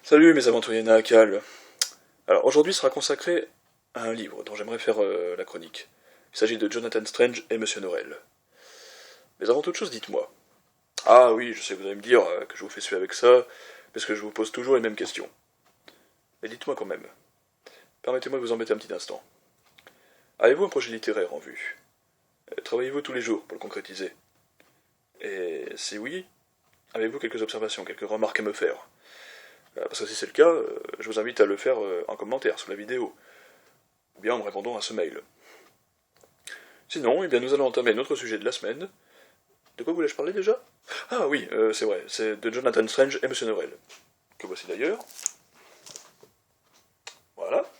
Salut mes aventuriers Naakal. Alors aujourd'hui sera consacré à un livre dont j'aimerais faire la chronique. Il s'agit de Jonathan Strange et Monsieur Norrell. Mais avant toute chose, dites-moi. Ah oui, je sais, vous allez me dire que je vous fais suer avec ça, parce que je vous pose toujours les mêmes questions. Mais dites-moi quand même. Permettez-moi de vous embêter un petit instant. Avez-vous un projet littéraire en vue? Travaillez-vous tous les jours pour le concrétiser? Et si oui, avez-vous quelques observations, quelques remarques à me faire? Parce que si c'est le cas, je vous invite à le faire en commentaire sous la vidéo, ou bien en me répondant à ce mail. Sinon, eh bien, nous allons entamer notre sujet de la semaine. De quoi voulais-je parler déjà? Ah oui, c'est vrai, c'est de Jonathan Strange et Monsieur Norrell. Que voici d'ailleurs. Voilà.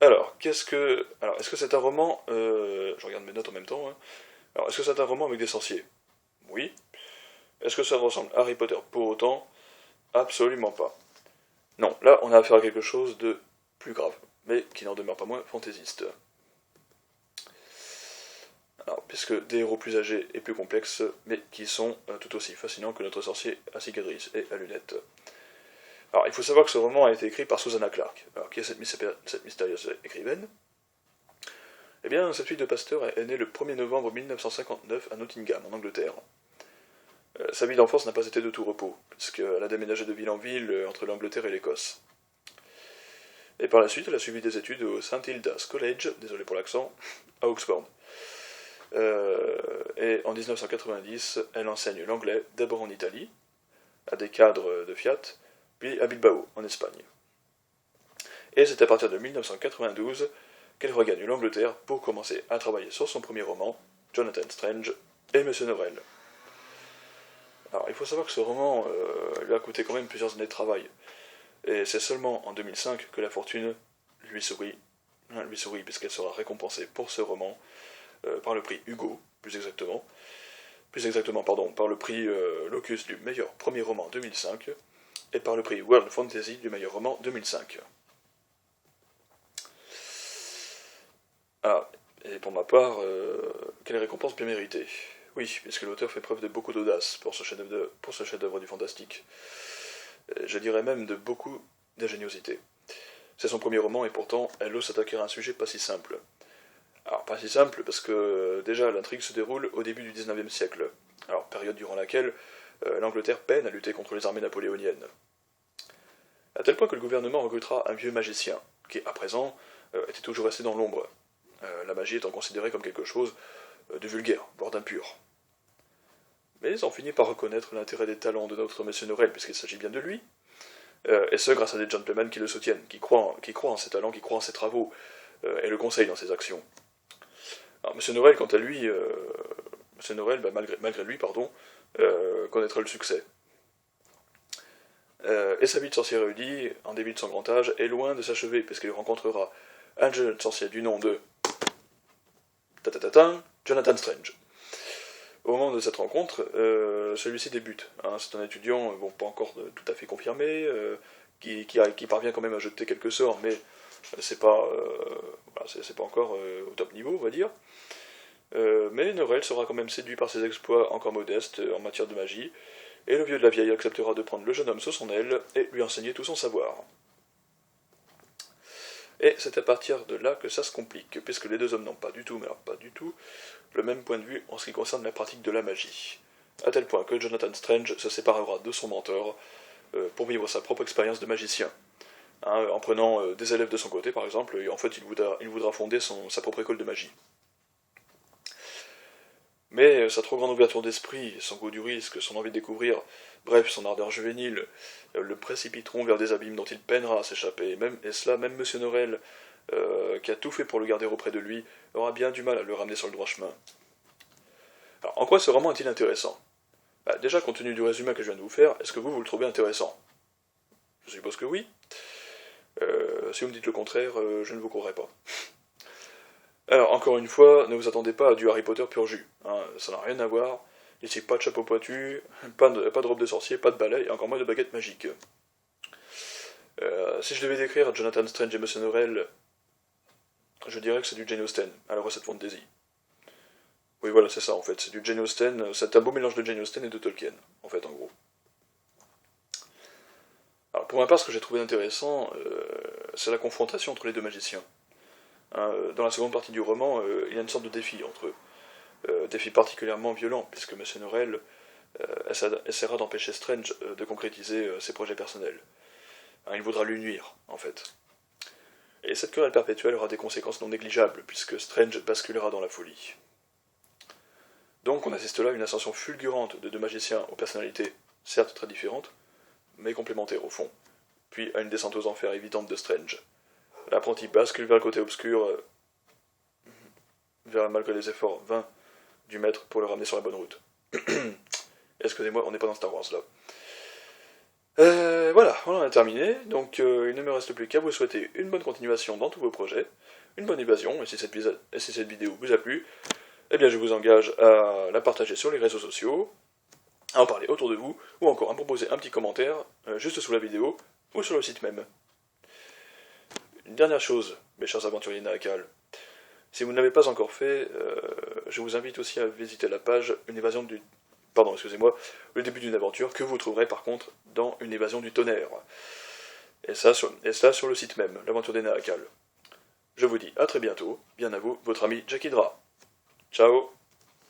Alors, est-ce que c'est un roman... je regarde mes notes en même temps. Hein. Alors, est-ce que c'est un roman avec des sorciers? Oui. Est-ce que ça ressemble à Harry Potter pour autant? Absolument pas. Non, là, on a affaire à quelque chose de plus grave, mais qui n'en demeure pas moins fantaisiste. Alors, puisque des héros plus âgés et plus complexes, mais qui sont tout aussi fascinants que notre sorcier à cicatrices et à lunettes. Alors, il faut savoir que ce roman a été écrit par Susanna Clarke. Alors, qui est cette mystérieuse écrivaine? Eh bien, cette fille de pasteur est née le 1er novembre 1959 à Nottingham, en Angleterre. Sa vie d'enfance n'a pas été de tout repos, puisqu'elle a déménagé de ville en ville entre l'Angleterre et l'Écosse. Et par la suite, elle a suivi des études au St Hilda's College, désolé pour l'accent, à Oxford. Et en 1990, elle enseigne l'anglais, d'abord en Italie, à des cadres de Fiat, puis à Bilbao, en Espagne. Et c'est à partir de 1992 qu'elle regagne l'Angleterre pour commencer à travailler sur son premier roman, Jonathan Strange et Monsieur Norrell. Alors, il faut savoir que ce roman lui a coûté quand même plusieurs années de travail. Et c'est seulement en 2005 que la fortune lui sourit, puisqu'elle sera récompensée pour ce roman par le prix Hugo, plus exactement par le prix Locus du meilleur premier roman 2005, et par le prix World Fantasy du meilleur roman 2005. Ah, et pour ma part, quelle récompense bien méritée. Oui, puisque l'auteur fait preuve de beaucoup d'audace pour ce chef-d'œuvre du fantastique. Je dirais même de beaucoup d'ingéniosité. C'est son premier roman et pourtant, elle ose s'attaquer à un sujet pas si simple. Alors, pas si simple parce que déjà l'intrigue se déroule au début du XIXe siècle, alors période durant laquelle l'Angleterre peine à lutter contre les armées napoléoniennes. À tel point que le gouvernement recrutera un vieux magicien, qui à présent était toujours resté dans l'ombre, la magie étant considérée comme quelque chose de vulgaire, voire d'impur. Mais on finit par reconnaître l'intérêt des talents de notre Monsieur Norrell, puisqu'il s'agit bien de lui, et ce grâce à des gentlemen qui le soutiennent, qui croient en ses talents, qui croient en ses travaux, et le conseillent dans ses actions. Alors, Monsieur Norrell, quant à lui, Monsieur Norrell, malgré lui, connaîtra le succès. Et sa vie de sorcier érudit, en début de son grand âge, est loin de s'achever, puisqu'il rencontrera un jeune sorcier du nom de Jonathan Strange. Au moment de cette rencontre, celui-ci débute. Hein, c'est un étudiant, pas encore tout à fait confirmé, qui parvient quand même à jeter quelques sorts, mais c'est pas, c'est pas encore au top niveau, on va dire. Mais Norrell sera quand même séduit par ses exploits encore modestes en matière de magie, et le vieux de la vieille acceptera de prendre le jeune homme sous son aile et lui enseigner tout son savoir. Et c'est à partir de là que ça se complique, puisque les deux hommes n'ont pas du tout, mais alors pas du tout, le même point de vue en ce qui concerne la pratique de la magie. À tel point que Jonathan Strange se séparera de son mentor pour vivre sa propre expérience de magicien. Hein, en prenant des élèves de son côté, par exemple, et en fait il voudra fonder sa propre école de magie. Mais sa trop grande ouverture d'esprit, son goût du risque, son envie de découvrir, bref, son ardeur juvénile, le précipiteront vers des abîmes dont il peinera à s'échapper, et cela même Monsieur Norrell, qui a tout fait pour le garder auprès de lui, aura bien du mal à le ramener sur le droit chemin. Alors, en quoi ce roman est-il intéressant? Déjà, compte tenu du résumé que je viens de vous faire, est-ce que vous le trouvez intéressant? Je suppose que oui. Si vous me dites le contraire, je ne vous croirai pas. Alors, encore une fois, ne vous attendez pas à du Harry Potter pur jus. Hein, ça n'a rien à voir. Ici, pas de chapeau pointu, pas de robe de sorcier, pas de balai, et encore moins de baguette magique. Si je devais décrire Jonathan Strange et Monsieur Norrell, je dirais que c'est du Jane Austen, à la recette fantasy. Oui, voilà, c'est ça, en fait. C'est du Jane Austen, c'est un beau mélange de Jane Austen et de Tolkien, en fait, en gros. pour ma part, ce que j'ai trouvé intéressant, c'est la confrontation entre les deux magiciens. Hein, dans la seconde partie du roman, il y a une sorte de défi entre eux. Défi particulièrement violent, puisque M. Norrell essaiera d'empêcher Strange de concrétiser ses projets personnels. Hein, il voudra lui nuire, en fait. Et cette querelle perpétuelle aura des conséquences non négligeables, puisque Strange basculera dans la folie. Donc on assiste là à une ascension fulgurante de deux magiciens aux personnalités, certes très différentes, mais complémentaires au fond, puis à une descente aux enfers évidente de Strange. L'apprenti bascule vers le côté obscur, malgré les efforts vains du maître pour le ramener sur la bonne route. Excusez-moi, on n'est pas dans Star Wars là. Voilà, on en a terminé, donc il ne me reste plus qu'à vous souhaiter une bonne continuation dans tous vos projets, une bonne évasion, et si cette vidéo vous a plu, eh bien je vous engage à la partager sur les réseaux sociaux, à en parler autour de vous, ou encore à me proposer un petit commentaire juste sous la vidéo, ou sur le site même. Une dernière chose, mes chers aventuriers Nahakal, si vous ne l'avez pas encore fait, je vous invite aussi à visiter la page le début d'une aventure, que vous trouverez par contre dans Une évasion du tonnerre. Et ça sur le site même, l'aventure des Nahakal. Je vous dis à très bientôt, bien à vous, votre ami Jackidra. Ciao.